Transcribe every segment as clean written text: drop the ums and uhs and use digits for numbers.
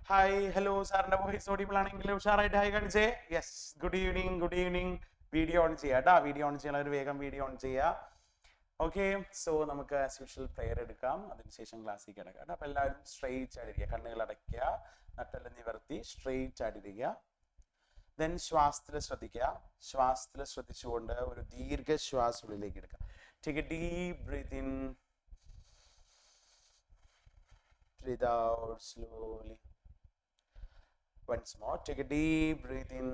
Hi hello സാറിന്റെ voice audible ആണെങ്കിൽ ഉഷാറായിട്ട് ഹായ് കാണിച്ചേ. Yes, good evening good evening. Video on ചെയ്യാം കേട്ടോ. വീഡിയോ ഓൺ ചെയ്യാൻ വേഗം വീഡിയോ ഓൺ ചെയ്യുക. ഓക്കെ, സോ നമുക്ക് ആസ് യൂഷ്വൽ പ്രെയർ എടുക്കാം, അതിനുശേഷം ക്ലാസ്സിൽ കിടക്കാം കേട്ടോ. അപ്പോൾ എല്ലാവരും സ്ട്രെയിറ്റ് ആയിട്ടിരിക്കുക, കണ്ണുകൾ അടയ്ക്കുക, നട്ടെല്ലാം നിവർത്തി സ്ട്രെയിറ്റ് ആയിട്ടിരിക്കുക. ദെൻ ശ്വാസത്തിൽ ശ്രദ്ധിക്കുക. ശ്വാസത്തിൽ ശ്രദ്ധിച്ചുകൊണ്ട് ഒരു ദീർഘശ്വാസം ഉള്ളിലേക്ക് എടുക്കുക. Take a deep breath in, breathe out slowly. Once more, take a deep breath in,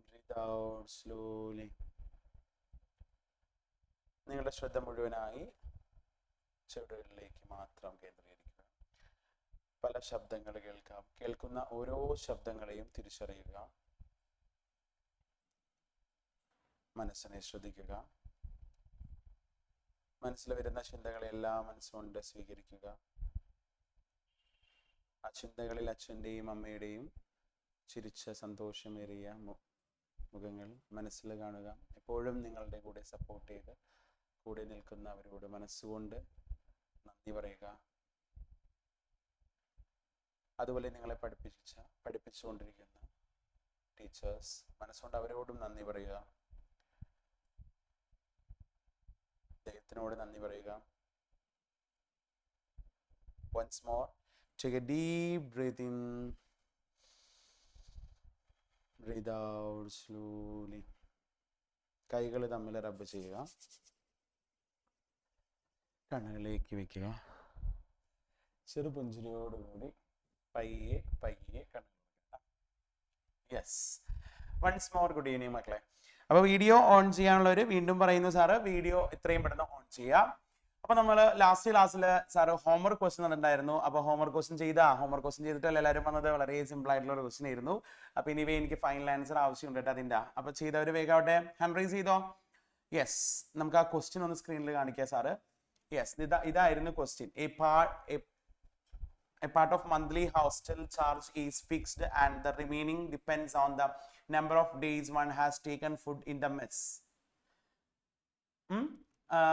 breathe out slowly. നിങ്ങളുടെ ശ്രദ്ധ മുഴുവനായി ചെവിടുകളിലേക്ക് മാത്രം കേന്ദ്രീകരിക്കുക. പല ശബ്ദങ്ങൾ കേൾക്കാം. കേൾക്കുന്ന ഓരോ ശബ്ദങ്ങളെയും തിരിച്ചറിയുക. മനസ്സിനെ ശ്രദ്ധിക്കുക. മനസ്സിൽ വരുന്ന ചിന്തകളെല്ലാം മനസ്സുകൊണ്ട് സ്വീകരിക്കുക. ആ ചിന്തകളിൽ അച്ഛൻ്റെയും അമ്മയുടെയും ചിരിച്ച സന്തോഷമേറിയ മുഖങ്ങൾ മനസ്സിൽ കാണുക. എപ്പോഴും നിങ്ങളുടെ കൂടെ സപ്പോർട്ട് ചെയ്ത് കൂടെ നിൽക്കുന്നവരോട് മനസ്സുകൊണ്ട് നന്ദി പറയുക. അതുപോലെ നിങ്ങളെ പഠിപ്പിച്ചുകൊണ്ടിരിക്കുന്ന ടീച്ചേഴ്സ്, മനസ്സുകൊണ്ട് അവരോടും നന്ദി പറയുക. ദൈവത്തിനോട് നന്ദി പറയുക. Once more, take a deep breath in, breathe out slowly. കൈകൾ തമ്മിൽ റബ്ബ് ചെയ്യുക. കണ്ണുകളിലേക്ക് വെക്കുക. ചെറുപുഞ്ചിരിയോടുകൂടി പയ്യെ പയ്യെ കണ്ണുകൾ. Yes, once more good evening മക്കളെ. അപ്പോൾ വീഡിയോ ഓൺ ചെയ്യാനുള്ളവർ വീണ്ടും പറയുന്നു, സാറ് വീഡിയോ എത്രയും പെട്ടെന്ന് ഓൺ ചെയ്യാം. അപ്പോൾ നമ്മൾ ലാസ്റ്റ് ക്ലാസ്സിൽ സാറ് ഹോംവർക്ക് ക്വസ്റ്റ്യൻ തന്നിട്ടുണ്ടായിരുന്നു. അപ്പോൾ ഹോംവർക്ക് ക്വസ്റ്റ്യൻ ചെയ്തിട്ടല്ല എല്ലാവരും വന്നത്. വളരെ സിമ്പിൾ ആയിട്ടുള്ള ഒരു ക്വസ്റ്റ്യൻ ആയിരുന്നു. അപ്പോൾ ഇനി എനിക്ക് ഫൈനൽ ആൻസർ ആവശ്യമുണ്ട് കേട്ടോ അതിൻ്റെ. അപ്പോൾ ചെയ്തവർ വേഗമാവട്ടെ, ഹാൻഡ് റൈസ് ചെയ്തോ. യെസ്, നമുക്ക് ആ ക്വസ്റ്റ്യൻ ഒന്ന് സ്ക്രീനിൽ കാണിക്കാം സാറ്. യെസ്, ഇതായിരുന്നു question. A part of monthly hostel charge is fixed and the remaining depends on the number of days one has taken food in the mess.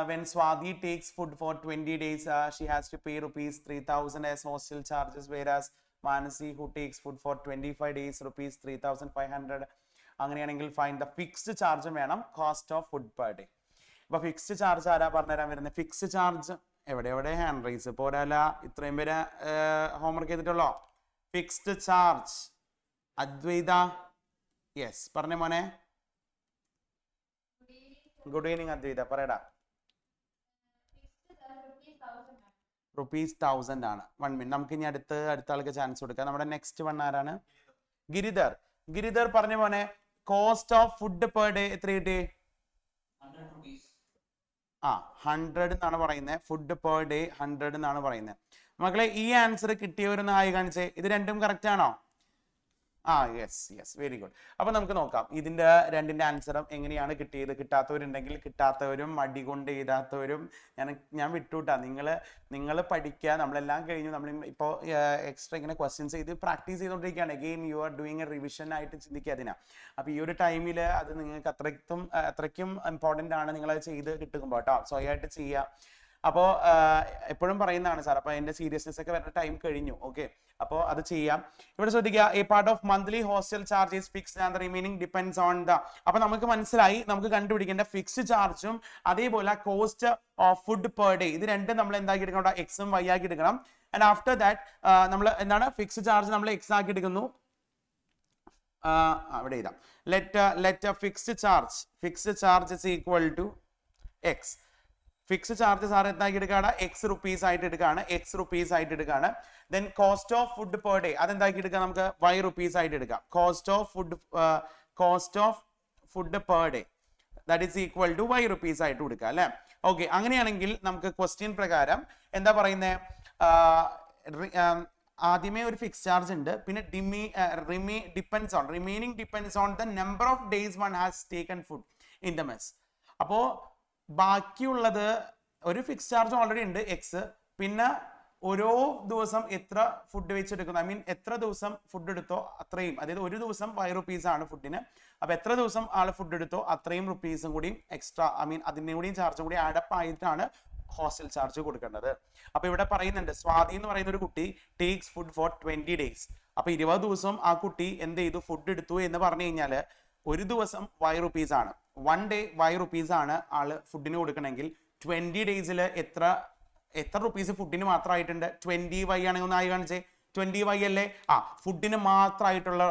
When Swati takes food for 20 days, she has to pay rupees 3,000 as hostel charges, whereas Manasi, who takes food for 25 days, rupees 3,500. അങ്ങനെയാണെങ്കിൽ find the fixed charge വേണം, cost of food per day. അപ്പോൾ fixed charge ആരാ പറഞ്ഞുതരാൻ വരുന്നത്? Fixed charge എവിടെ hand raise പോരാല, ഇത്രയും പേര് homework ചെയ്തിട്ടുള്ളോ? Fixed charge അദ്വൈത. Yes, പറഞ്ഞ മോനെ. ഗുഡ് ഈവനിങ് അദ്വൈത, പറയടാ. ₹1000 ആണ്. 1 മിനിറ്റ്, നമുക്ക് ഇനി അടുത്ത ആൾക്ക് ചാൻസ് കൊടുക്കാം. നമ്മുടെ നെക്സ്റ്റ് വൺ ആരാണ്? ഗിരിധർ പറഞ്ഞ മോനെ. Cost of food per day എത്ര കിട്ടി? 100 എന്നാണ് പറയുന്നത്. ഫുഡ് പെർ ഡേ 100 എന്നാണ് പറയുന്നത്. മക്കളെ, ഈ ആൻസർ കിട്ടിയവരൊന്ന് ആയി കാണിച്ചേ. ഇത് രണ്ടും കറക്റ്റ് ആണോ? Yes, very good. അപ്പൊ നമുക്ക് നോക്കാം ഇതിന്റെ രണ്ടിന്റെ ആൻസറും എങ്ങനെയാണ് കിട്ടിയത്. കിട്ടാത്തവരുണ്ടെങ്കിൽ കിട്ടാത്തവരും മടി കൊണ്ട് എഴുതാത്തവരും ഞാൻ വിട്ടുവിട്ടാ. നിങ്ങൾ പഠിക്കുക. നമ്മളെല്ലാം കഴിഞ്ഞു. നമ്മൾ ഇപ്പോൾ എക്സ്ട്രാ ഇങ്ങനെ ക്വസ്റ്റ്യൻസ് ചെയ്ത് പ്രാക്ടീസ് ചെയ്തുകൊണ്ടിരിക്കുകയാണ്. Again you are doing A revision ആയിട്ട് ചിന്തിക്കുക അതിനാ. അപ്പൊ ഈ ഒരു ടൈമിൽ അത് നിങ്ങൾക്ക് അത്രയ്ക്കും ഇമ്പോർട്ടൻ്റ് ആണ്. നിങ്ങളത് ചെയ്ത് കിട്ടുമ്പോൾ കേട്ടോ, സ്വയമായിട്ട് ചെയ്യുക. അപ്പോൾ എപ്പോഴും പറയുന്നതാണ് സാർ. അപ്പോൾ അതിന്റെ സീരിയസ്നെസ് ഒക്കെ വരുന്ന ടൈം കഴിഞ്ഞു. ഓക്കെ, അപ്പോൾ അത് ചെയ്യാം. ഇവിടെ ശ്രദ്ധിക്കുക, A part of monthly hostel charge is fixed and the remaining depends on the. അപ്പൊ നമുക്ക് മനസ്സിലായി, നമുക്ക് കണ്ടുപിടിക്കേണ്ട ഫിക്സ്ഡ് ചാർജും അതേപോലെ cost of food per day, ഇത് രണ്ടും നമ്മൾ എന്താക്കി എടുക്കണം? എക്സും വൈ ആക്കി എടുക്കണം. ആൻഡ് ആഫ്റ്റർ ദാറ്റ് നമ്മൾ എന്താണ് ഫിക്സ്ഡ് ചാർജ് നമ്മൾ എക്സ് ആക്കി എടുക്കുന്നു. അവിടെ എഴുതാം. Let fixed charge is equal to x. Fixed charge sir എന്താക്കി എടുക്കുകയാണ്? എക്സ് റുപ്പീസ് ആയിട്ട് എടുക്കുകയാണ്. Then cost of food per day അതെന്താക്കി എടുക്കാം? നമുക്ക് വൈ റുപ്പീസ് ആയിട്ട് എടുക്കാം. Cost of food per day that is equal to y rupees ആയിട്ട് കൊടുക്കുക അല്ലെ. ഓക്കെ, അങ്ങനെയാണെങ്കിൽ നമുക്ക് ക്വസ്റ്റ്യൻ പ്രകാരം എന്താ പറയുന്നത്? ആദ്യമേ ഒരു ഫിക്സ് ചാർജ് ഉണ്ട്, പിന്നെ remaining depends on the number of days one has taken food in the mess. അപ്പോ ബാക്കിയുള്ളത് ഒരു ഫിക്സ് ചാർജ് ഓൾറെഡി ഉണ്ട് എക്സ്, പിന്നെ ഓരോ ദിവസം എത്ര ഫുഡ് വെച്ചെടുക്കുന്നു, ഐ മീൻ എത്ര ദിവസം ഫുഡ് എടുത്തോ അത്രയും, അതായത് ഒരു ദിവസം 5 rupees ആണ് ഫുഡിന്. അപ്പൊ എത്ര ദിവസം ആള് ഫുഡ് എടുത്തോ അത്രയും റുപ്പീസും കൂടി എക്സ്ട്രാ, ഐ മീൻ അതിന്റെ കൂടിയും ചാർജും കൂടി ആഡപ്പ് ആയിട്ടാണ് ഹോസ്റ്റൽ ചാർജ് കൊടുക്കേണ്ടത്. അപ്പൊ ഇവിടെ പറയുന്നുണ്ട് സ്വാതി എന്ന് പറയുന്ന ഒരു കുട്ടി ടേക്സ് ഫുഡ് ഫോർ 20 days. അപ്പൊ 20 ദിവസം ആ കുട്ടി എന്ത് ചെയ്തു, ഫുഡ് എടുത്തു എന്ന് പറഞ്ഞു കഴിഞ്ഞാൽ ഒരു ദിവസം ₹5 ആണ്, 1 day ₹5 ആണ് ആള് ഫുഡിന് കൊടുക്കണമെങ്കിൽ 20 days എത്ര റുപ്പീസ് ഫുഡിന് മാത്രമായിട്ടുണ്ട്? 20y ആണെങ്കിൽ ഒന്ന് ആയി കാണിച്ചേ. 20y അല്ലേ? ഫുഡിന് മാത്രമായിട്ടുള്ള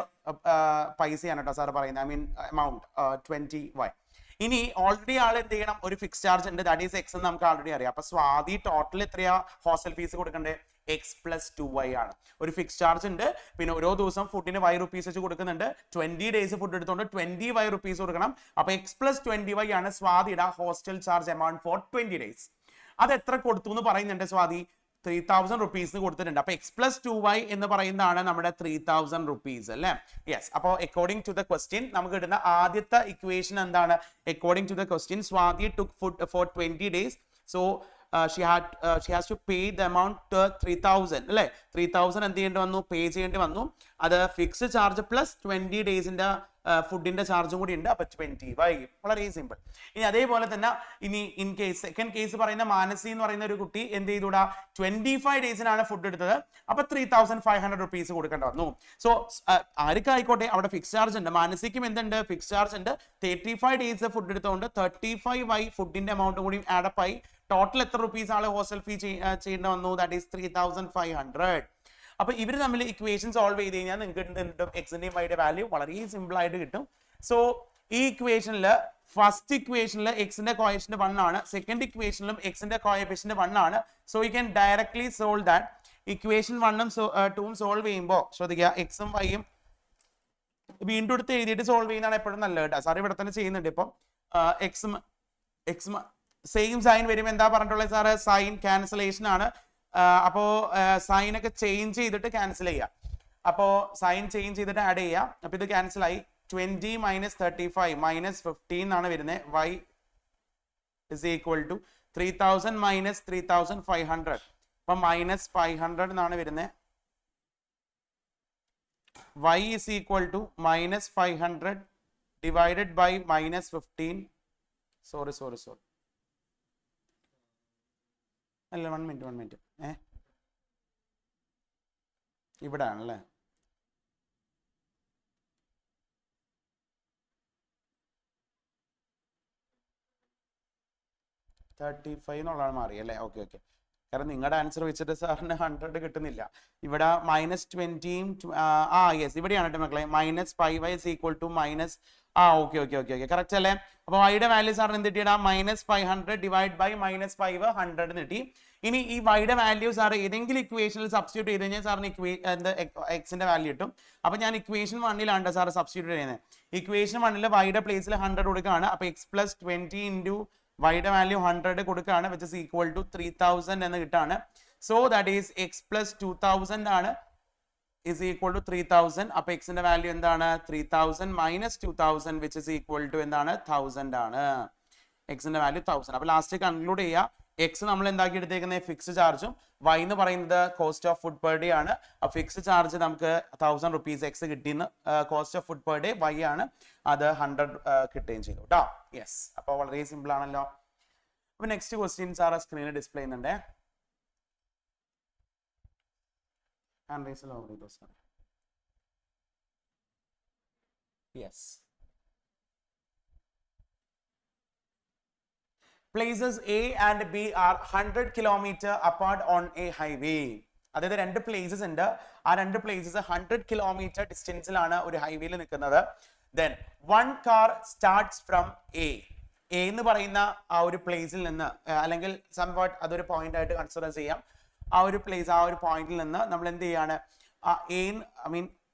പൈസയാണ് കേട്ടോ സാർ പറയുന്നത്, ഐ മീൻ എമൗണ്ട് 20y. ഇനി ഓൾറെഡി ആൾ എന്ത് ചെയ്യണം, ഒരു ഫിക്സ് ചാർജ് ഉണ്ട്, ദാറ്റ് ഈസ് എക്സ് എന്ന് നമുക്ക് ഓൾറെഡി അറിയാം. അപ്പൊ സ്വാതി ടോട്ടൽ എത്രയാ ഹോസ്റ്റൽ ഫീസ് കൊടുക്കണ്ടേ? x+2y ആണ്. ഒരു ഫിക്സ് ചാർജ് ഉണ്ട്, പിന്നെ ഓരോ ദിവസം ഫുഡിന് ₹5 വെച്ച് കൊടുക്കുന്നുണ്ട്. 20 days ഫുഡ് എടുത്തുകൊണ്ട് ₹20 കൊടുക്കണം. അപ്പൊ x+20y ആണ് സ്വാതിയുടെ hostel charge amount for 20 days. അത് എത്ര കൊടുത്തു എന്ന് പറയുന്നുണ്ട് സ്വാതി? ₹3000 കൊടുത്തിട്ടുണ്ട്. അപ്പൊ x+2y എന്ന് പറയുന്നതാണ് നമ്മുടെ ₹3000 അല്ലേ? യെസ്. അപ്പോൾ അക്കോർഡിംഗ് ടു ദ ക്വസ്റ്റ്യൻ നമുക്ക് ഇടുന്ന ആദ്യത്തെ ഇക്വേഷൻ എന്താണ്? According to the question Swathi took food for 20 days. So she has to pay the amount 3000 അല്ലേ? 3000 എന്ത് ചെയ്യേണ്ടി വന്നു? പേ ചെയ്യേണ്ടി വന്നു. അത് ഫിക്സ് ചാർജ് പ്ലസ് 20 ഡേയ്സിന്റെ ഫുഡിന്റെ ചാർജും കൂടി ഉണ്ട്. അപ്പൊ 20y. വളരെ സിമ്പിൾ. ഇനി അതേപോലെ തന്നെ ഇനി ഇൻ കേസ് സെക്കൻഡ് കേസ് പറയുന്ന മാനസി എന്ന് പറയുന്ന ഒരു കുട്ടി എന്ത് ചെയ്തുകൂടാ? 25 ഡേയ്സിനാണ് ഫുഡ് എടുത്തത്. അപ്പൊ ₹3500 കൊടുക്കേണ്ടി വന്നു. സോ ആർക്കായിക്കോട്ടെ അവിടെ ഫിക്സ് ചാർജ് ഉണ്ട്. മാനസിക്കും എന്തുണ്ട്? ഫിക്സ് ചാർജ് ഉണ്ട്. 35 ഡേയ്സ് ഫുഡ് എടുത്തുകൊണ്ട് 35y ഫുഡിന്റെ എമൗണ്ട് കൂടി ആഡപ്പ് ആയി ടോട്ടൽ എത്ര റുപ്പീസ് ആണ് ഹോസ്റ്റൽ ഫീ ചെയ്യേണ്ടി വന്നു? That is 3500. അപ്പൊ ഇവർ തമ്മിൽ ഇക്വേഷൻ സോൾവ് ചെയ്ത് കഴിഞ്ഞാൽ നിങ്ങൾക്ക് എക്സിന്റെയും വൈയുടെ വാല്യൂ വളരെ സിമ്പിൾ ആയിട്ട് കിട്ടും. സോ ഈ ഇക്വേഷനിൽ ഫസ്റ്റ് ഇക്വേഷനിൽ എക്സിന്റെ കോഎഫിഷ്യന്റ് 1 ആണ്, സെക്കൻഡ് ഇക്വേഷനിലും എക്സിന്റെ കോഎഫിഷ്യന്റ് 1 ആണ്. So you can directly solve that. Equation 1ഉം 2ഉം സോൾവ് ചെയ്യുമ്പോൾ ശ്രദ്ധിക്കുക, എക്സും വൈയും വീണ്ടും എടുത്ത് എഴുതിയിട്ട് സോൾവ് ചെയ്യുന്നതാണ് എപ്പോഴും നല്ലത് കേട്ടോ. സാർ ഇവിടെ തന്നെ ചെയ്യുന്നുണ്ട്. ഇപ്പം എക്സും സെയിം സൈൻ വരുമ്പോൾ എന്താ പറഞ്ഞിട്ടുള്ളത് സാറ്? സൈൻ ക്യാൻസലേഷൻ ആണ്. അപ്പോ സൈൻ ഒക്കെ ചേഞ്ച് ചെയ്തിട്ട് ക്യാൻസൽ ചെയ്യാം. അപ്പോ സൈൻ ചേഞ്ച് ചെയ്തിട്ട് ആഡ് ചെയ്യാം. അപ്പൊ ഇത് ക്യാൻസൽ ആയി. 20 - 35 - 15 ആണ് വരുന്നത്. y is equal to 3000 - 3500. അപ്പൊ -500 എന്നാണ് വരുന്നത്. y is equal to -500 divided by -15. Sorry അല്ല, 1 മിനിറ്റ്. ഇവിടെ ആണല്ലേ? $35 എന്നുള്ളതാണ് മാറി അല്ലേ? ഓക്കെ. കാരണം നിങ്ങളുടെ ആൻസർ വെച്ചിട്ട് സാറിന് 100 കിട്ടുന്നില്ല. ഇവിടെ -20 യെസ് ഇവിടെയാണ് കേട്ടോ മക്കളെ. -5y is equal to okay correct അല്ലേ? അപ്പൊ വൈയുടെ വാല്യൂ സാറിന് എന്ത് കിട്ടിയടാ? -500 ഡിവൈഡ് ബൈ -5 100 കിട്ടി. ഇനി ഈ വൈയുടെ വാല്യൂ സാർ ഏതെങ്കിലും ഇക്വേഷനിൽ സബ്സ്റ്റിറ്റ്യൂട്ട് ചെയ്ത് കഴിഞ്ഞാൽ സാറിന് എക്സിന്റെ വാല്യൂ കിട്ടും. അപ്പൊ ഞാൻ ഇക്വേഷൻ 1ലാണ് സാർ സബ്സ്റ്റിറ്റ്യൂട്ട് ചെയ്യുന്നത്. ഇക്വേഷൻ 1ൽ വൈയുടെ പ്ലേസിൽ 100 കൊടുക്കുകയാണ്. അപ്പൊ x+20 ഇൻറ്റു വൈയുടെ വാല്യൂ 100 കൊടുക്കുകയാണ്, വിച്ച് ഇസ് ഈക്വൽ ടു 3000 എന്ന് കിട്ടാണ്. സോ ദാറ്റ് ഈസ് x+2000 ആണ് is equal to 3000. അപ്പൊ എക്സിന്റെ വാല്യൂ എന്താണ്? 3000 - 2000 which is equal to എന്താണ്? 1000 ആണ്. എക്സിന്റെ വാല്യൂ 1000. അപ്പൊ ലാസ്റ്റ് കൺക്ലൂഡ് ചെയ്യുക. എക്സ് നമ്മൾ എന്താക്കി എടുത്തേക്കുന്നത്? ഫിക്സ് ചാർജും വൈ എന്ന് പറയുന്നത് cost of food per day ആണ്. അപ്പൊ ഫിക്സ് ചാർജ് നമുക്ക് ₹1000 എക്സ് കിട്ടിയെന്ന്, cost of food per day y ആണ്, അത് 100 കിട്ടുകയും ചെയ്തു കേട്ടോ. യെസ്. അപ്പൊ വളരെ സിമ്പിൾ ആണല്ലോ. അപ്പൊ നെക്സ്റ്റ് ക്വസ്റ്റ്യൻ സാർ സ്ക്രീനിൽ ഡിസ്പ്ലേ ചെയ്യുന്നുണ്ട്. Yes. Places A and B are 100 kilometers apart on a highway. അതായത് 2 പ്ലേസസ് ഉണ്ട്. ആ 2 പ്ലേസസ് 100 കിലോമീറ്റർ ഡിസ്റ്റൻസിലാണ് ഒരു ഹൈവേയിൽ നിൽക്കുന്നത്. Then one car starts from A. A എന്ന് പറയുന്ന ആ ഒരു പ്ലേസിൽ നിന്ന്, അല്ലെങ്കിൽ സംവാട്ട് അതൊരു പോയിന്റ് ആയിട്ട് കൺസിഡർ ചെയ്യാം. ആ ഒരു പ്ലേസ്, ആ ഒരു പോയിന്റിൽ നിന്ന് നമ്മൾ എന്ത് ചെയ്യാണ്?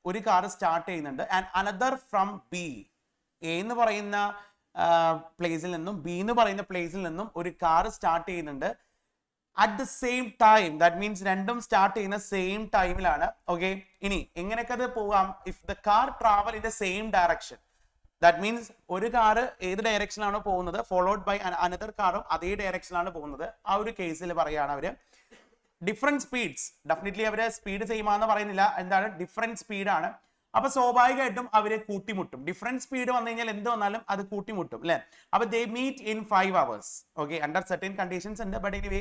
ഒരു കാർ സ്റ്റാർട്ട് ചെയ്യുന്നുണ്ട്. And another from B. A എന്ന് പറയുന്ന പ്ലേസിൽ നിന്നും ബി എന്ന് പറയുന്ന പ്ലേസിൽ നിന്നും ഒരു കാർ സ്റ്റാർട്ട് ചെയ്യുന്നുണ്ട് at the same time. That means രണ്ടും സ്റ്റാർട്ട് ചെയ്യുന്ന സെയിം ടൈമിലാണ്. ഓക്കെ. ഇനി എങ്ങനെയൊക്കെ അത് പോകാം? If the car travel in the same direction, that means ഒരു കാർ ഏത് ഡയറക്ഷനിലാണോ പോകുന്നത് ഫോളോഡ് ബൈ അനദർ കാറും അതേ ഡയറക്ഷനിലാണ് പോകുന്നത്. ആ ഒരു കേസിൽ പറയുകയാണ് അവര് ഡിഫറെന്റ് സ്പീഡ്സ്. ഡെഫിനറ്റ്ലി അവര് സ്പീഡ് ചെയ്യുമെന്ന് പറയുന്നില്ല. എന്താണ്? ഡിഫറെന്റ് സ്പീഡാണ്. അപ്പൊ സ്വാഭാവികമായിട്ടും അവര് കൂട്ടിമുട്ടും. ഡിഫറെന്റ് സ്പീഡ് വന്നു കഴിഞ്ഞാൽ എന്ത് വന്നാലും അത് കൂട്ടിമുട്ടും അല്ലെ. അപ്പൊ they meet in 5 hours. Okay, under certain conditions ഉണ്ട്, ബട്ട് എനിവേ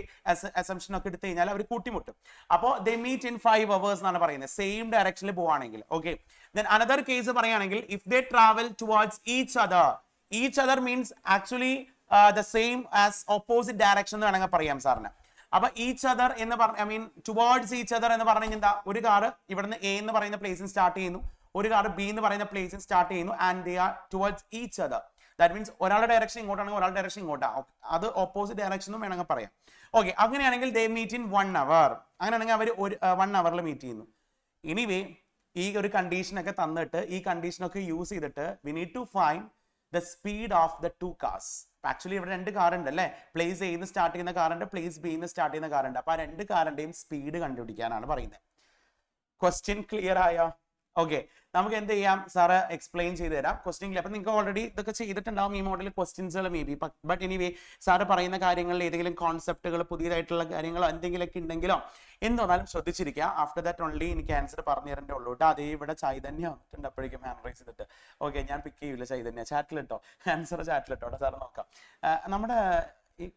അസംഷൻ ഒക്കെ എടുത്തു കഴിഞ്ഞാൽ അവർ കൂട്ടിമുട്ടും. അപ്പോൾ ദേ മീറ്റ് ഇൻ 5 hours എന്നാണ് പറയുന്നത്, സെയിം ഡയറക്ഷനിൽ പോവാണെങ്കിൽ. ഓക്കെ, ദെൻ അനദർ കേസ് പറയുകയാണെങ്കിൽ if they travel towards each other means actually the same as opposite direction എന്ന് വേണമെങ്കിൽ പറയാം സാറിന്. അപ്പൊ ഈച്ച് അതർ എന്ന് പറഞ്ഞ I mean towards each other എന്ന് പറഞ്ഞു കഴിഞ്ഞാൽ എന്താ, ഒരു കാറ് ഇവിടുന്ന് എ എന്ന് പറയുന്ന പ്ലേസിൽ സ്റ്റാർട്ട് ചെയ്യുന്നു, ഒരു കാർ ബി എന്ന് പറയുന്ന പ്ലേസിൽ സ്റ്റാർട്ട് ചെയ്യുന്നു, and they are towards each other. That means ഒരാളുടെ ഡയറക്ഷൻ ഇങ്ങോട്ടാണെങ്കിൽ ഒരാളുടെ ഡയറക്ഷൻ ഇങ്ങോട്ടാണ്, അത് ഓപ്പോസിറ്റ് ഡയറക്ഷനും വേണമെങ്കിൽ പറയാം. ഓക്കെ, അങ്ങനെയാണെങ്കിൽ ദേ മീറ്റ് ഇൻ 1 hour. അങ്ങനെയാണെങ്കിൽ അവർ 1 hour മീറ്റ് ചെയ്യുന്നു. എനിവേ ഈ ഒരു കണ്ടീഷനൊക്കെ തന്നിട്ട് ഈ കണ്ടീഷനൊക്കെ യൂസ് ചെയ്തിട്ട് we need to find the speed of the 2 cars. Actually ഇവിടെ 2 കാർ ഉണ്ട് അല്ലെ, പ്ലേസ് എ നിന്ന് സ്റ്റാർട്ട് ചെയ്യുന്ന കാറുണ്ട്, പ്ലേസ് ബി നിന്ന് സ്റ്റാർട്ട് ചെയ്യുന്ന കാറുണ്ട്. അപ്പൊ ആ 2 കാറിന്റെയും സ്പീഡ് കണ്ടുപിടിക്കാനാണ് പറയുന്നത്. ക്വസ്റ്റ്യൻ ക്ലിയർ ആയോ? ഓക്കെ, നമുക്ക് എന്ത് ചെയ്യാം, സാറ് എക്സ്പ്ലെയിൻ ചെയ്ത് തരാം ക്വസ്റ്റ്യൻ. അപ്പൊ നിങ്ങൾക്ക് ഓൾറെഡി ഇതൊക്കെ ചെയ്തിട്ടുണ്ടാവും ഈ മോഡൽ ക്വസ്റ്റ്യൻസുകൾ may be, but anyway sir പറയുന്ന കാര്യങ്ങളിൽ ഏതെങ്കിലും കോൺസെപ്റ്റുകൾ പുതിയതായിട്ടുള്ള കാര്യങ്ങളോ എന്തെങ്കിലുമൊക്കെ ഉണ്ടെങ്കിലോ എന്ന് പറഞ്ഞാലും ശ്രദ്ധിച്ചിരിക്കുക. ആഫ്റ്റർ ദാറ്റ് ഓൺലി എനിക്ക് ആൻസർ പറഞ്ഞു തരേണ്ടേ ഉള്ളൂ കേട്ടോ. അതേ ഇവിടെ ചൈതന്യം വന്നിട്ടുണ്ട് അപ്പോഴേക്കും ഹാൻഡ് റൈസ് ചെയ്തിട്ട്. ഓക്കെ, ഞാൻ പിക്ക് ചെയ്യൂല ചൈതന്യ, ചാറ്റിലിട്ടോ ആൻസർ ചാറ്റിലിട്ടോ സാറ് നോക്കാം. നമ്മുടെ ഈ